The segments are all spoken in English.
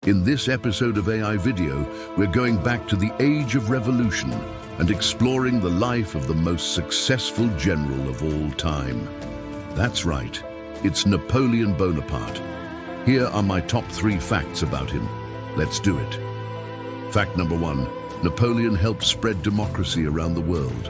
In this episode of AI Video, we're going back to the Age of Revolution and exploring the life of the most successful general of all time. That's right, it's Napoleon Bonaparte. Here are my top 3 facts about him. Let's do it. Fact number 1, Napoleon helped spread democracy around the world.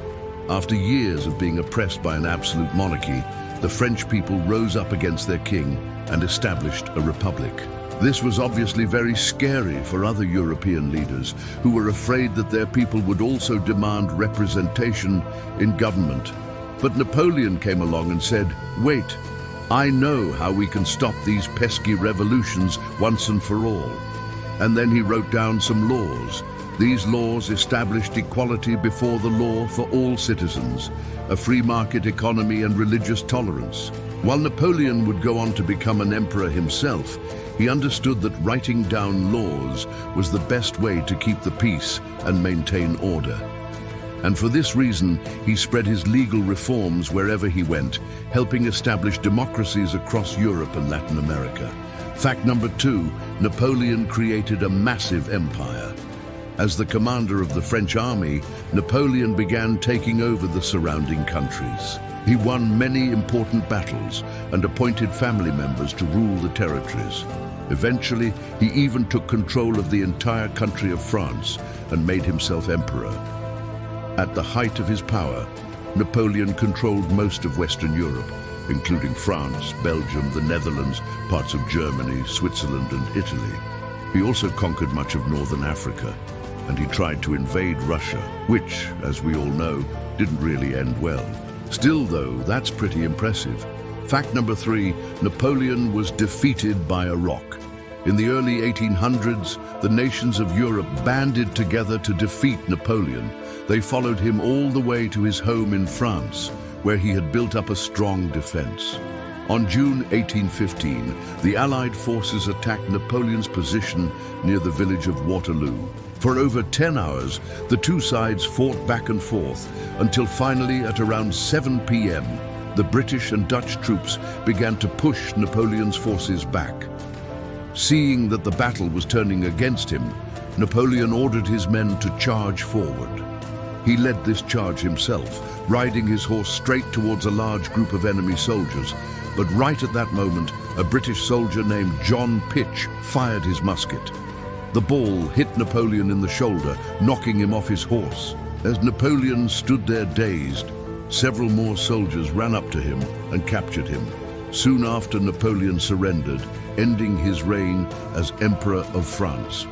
After years of being oppressed by an absolute monarchy, the French people rose up against their king and established a republic. This was obviously very scary for other European leaders who were afraid that their people would also demand representation in government. But Napoleon came along and said, "Wait, I know how we can stop these pesky revolutions once and for all." And then he wrote down some laws. These laws established equality before the law for all citizens, a free market economy and religious tolerance. While Napoleon would go on to become an emperor himself, he understood that writing down laws was the best way to keep the peace and maintain order. And for this reason, he spread his legal reforms wherever he went, helping establish democracies across Europe and Latin America. Fact number 2, Napoleon created a massive empire. As the commander of the French army, Napoleon began taking over the surrounding countries. He won many important battles and appointed family members to rule the territories. Eventually, he even took control of the entire country of France and made himself emperor. At the height of his power, Napoleon controlled most of Western Europe, including France, Belgium, the Netherlands, parts of Germany, Switzerland, and Italy. He also conquered much of northern Africa, and he tried to invade Russia, which, as we all know, didn't really end well. Still, though, that's pretty impressive. Fact number 3, Napoleon was defeated by a rock. In the early 1800s, the nations of Europe banded together to defeat Napoleon. They followed him all the way to his home in France, where he had built up a strong defense. On June 1815, the Allied forces attacked Napoleon's position near the village of Waterloo. For over 10 hours, the two sides fought back and forth, until finally at around 7 p.m., the British and Dutch troops began to push Napoleon's forces back. Seeing that the battle was turning against him, Napoleon ordered his men to charge forward. He led this charge himself, riding his horse straight towards a large group of enemy soldiers. But right at that moment, a British soldier named John Pitch fired his musket. The ball hit Napoleon in the shoulder, knocking him off his horse. As Napoleon stood there dazed, several more soldiers ran up to him and captured him. Soon after, Napoleon surrendered, ending his reign as Emperor of France.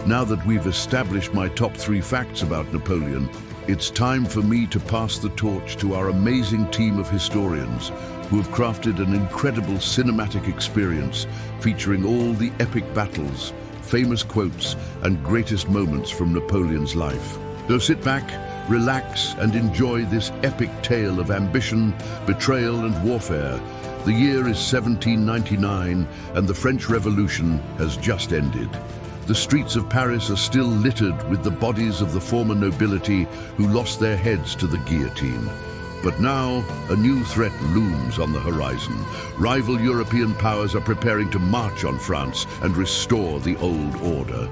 Now that we've established my top 3 facts about Napoleon, it's time for me to pass the torch to our amazing team of historians who have crafted an incredible cinematic experience featuring all the epic battles, famous quotes, and greatest moments from Napoleon's life. So sit back, relax, and enjoy this epic tale of ambition, betrayal, and warfare. The year is 1799, and the French Revolution has just ended. The streets of Paris are still littered with the bodies of the former nobility who lost their heads to the guillotine. But now, a new threat looms on the horizon. Rival European powers are preparing to march on France and restore the old order.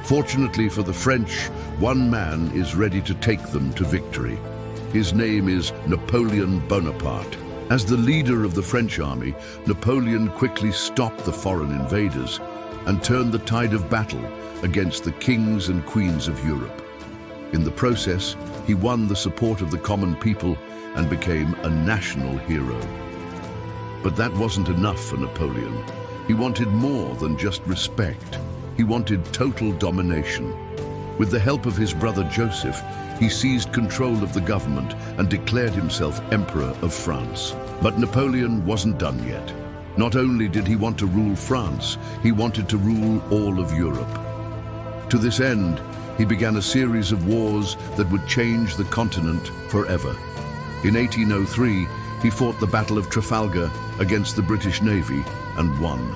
Fortunately for the French, one man is ready to take them to victory. His name is Napoleon Bonaparte. As the leader of the French army, Napoleon quickly stopped the foreign invaders and turned the tide of battle against the kings and queens of Europe. In the process, he won the support of the common people and became a national hero. But that wasn't enough for Napoleon. He wanted more than just respect. He wanted total domination. With the help of his brother Joseph, he seized control of the government and declared himself Emperor of France. But Napoleon wasn't done yet. Not only did he want to rule France, he wanted to rule all of Europe. To this end, he began a series of wars that would change the continent forever. In 1803, he fought the Battle of Trafalgar against the British Navy and won.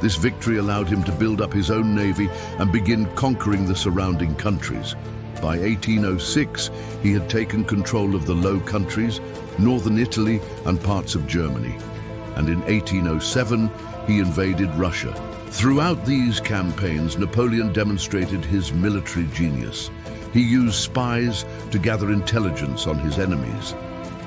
This victory allowed him to build up his own navy and begin conquering the surrounding countries. By 1806, he had taken control of the Low Countries, northern Italy, and parts of Germany. And in 1807, he invaded Russia, Throughout these campaigns, Napoleon demonstrated his military genius. He used spies to gather intelligence on his enemies.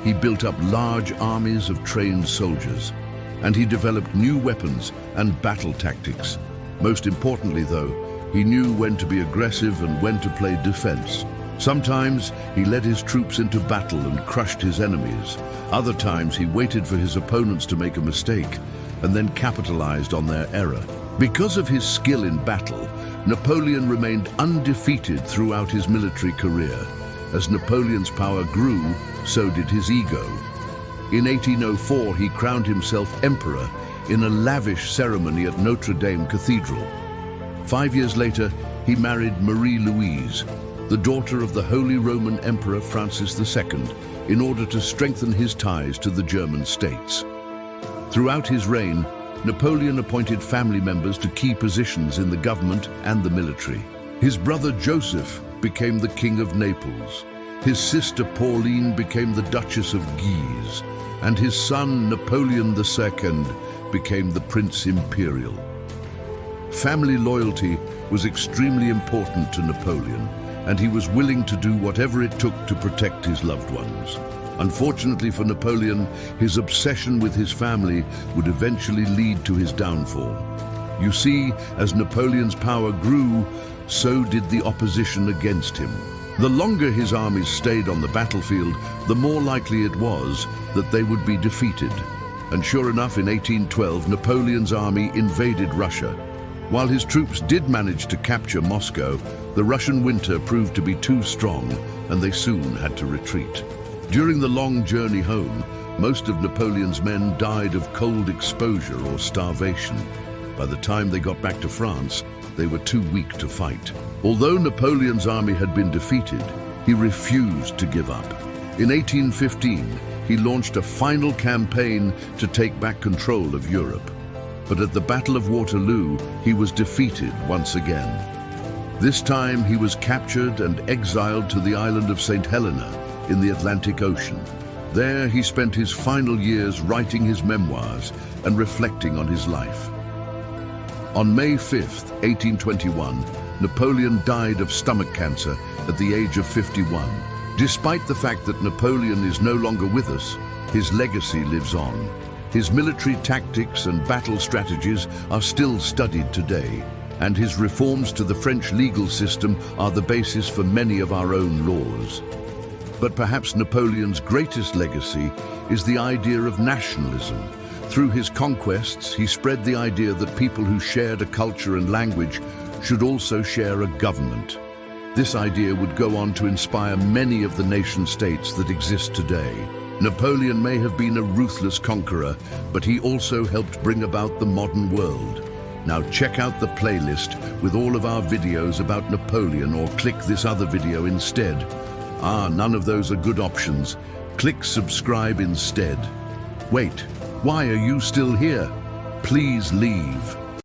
He built up large armies of trained soldiers, and he developed new weapons and battle tactics. Most importantly, though, he knew when to be aggressive and when to play defense. Sometimes he led his troops into battle and crushed his enemies. Other times he waited for his opponents to make a mistake and then capitalized on their error. Because of his skill in battle, Napoleon remained undefeated throughout his military career. As Napoleon's power grew, so did his ego. In 1804, he crowned himself emperor in a lavish ceremony at Notre Dame Cathedral. 5 years later, he married Marie-Louise, the daughter of the Holy Roman Emperor Francis II, in order to strengthen his ties to the German states. Throughout his reign, Napoleon appointed family members to key positions in the government and the military. His brother Joseph became the King of Naples. His sister Pauline became the Duchess of Guise, and his son Napoleon II became the Prince Imperial. Family loyalty was extremely important to Napoleon, and he was willing to do whatever it took to protect his loved ones. Unfortunately for Napoleon, his obsession with his family would eventually lead to his downfall. You see, as Napoleon's power grew, so did the opposition against him. The longer his armies stayed on the battlefield, the more likely it was that they would be defeated. And sure enough, in 1812, Napoleon's army invaded Russia. While his troops did manage to capture Moscow, the Russian winter proved to be too strong, and they soon had to retreat. During the long journey home, most of Napoleon's men died of cold exposure or starvation. By the time they got back to France, they were too weak to fight. Although Napoleon's army had been defeated, he refused to give up. In 1815, he launched a final campaign to take back control of Europe. But at the Battle of Waterloo, he was defeated once again. This time, he was captured and exiled to the island of St. Helena in the Atlantic Ocean. There, he spent his final years writing his memoirs and reflecting on his life. On May 5, 1821, Napoleon died of stomach cancer at the age of 51. Despite the fact that Napoleon is no longer with us, his legacy lives on. His military tactics and battle strategies are still studied today, and his reforms to the French legal system are the basis for many of our own laws. But perhaps Napoleon's greatest legacy is the idea of nationalism. Through his conquests, he spread the idea that people who shared a culture and language should also share a government. This idea would go on to inspire many of the nation-states that exist today. Napoleon may have been a ruthless conqueror, but he also helped bring about the modern world. Now check out the playlist with all of our videos about Napoleon, or click this other video instead. None of those are good options. Click subscribe instead. Wait, why are you still here? Please leave.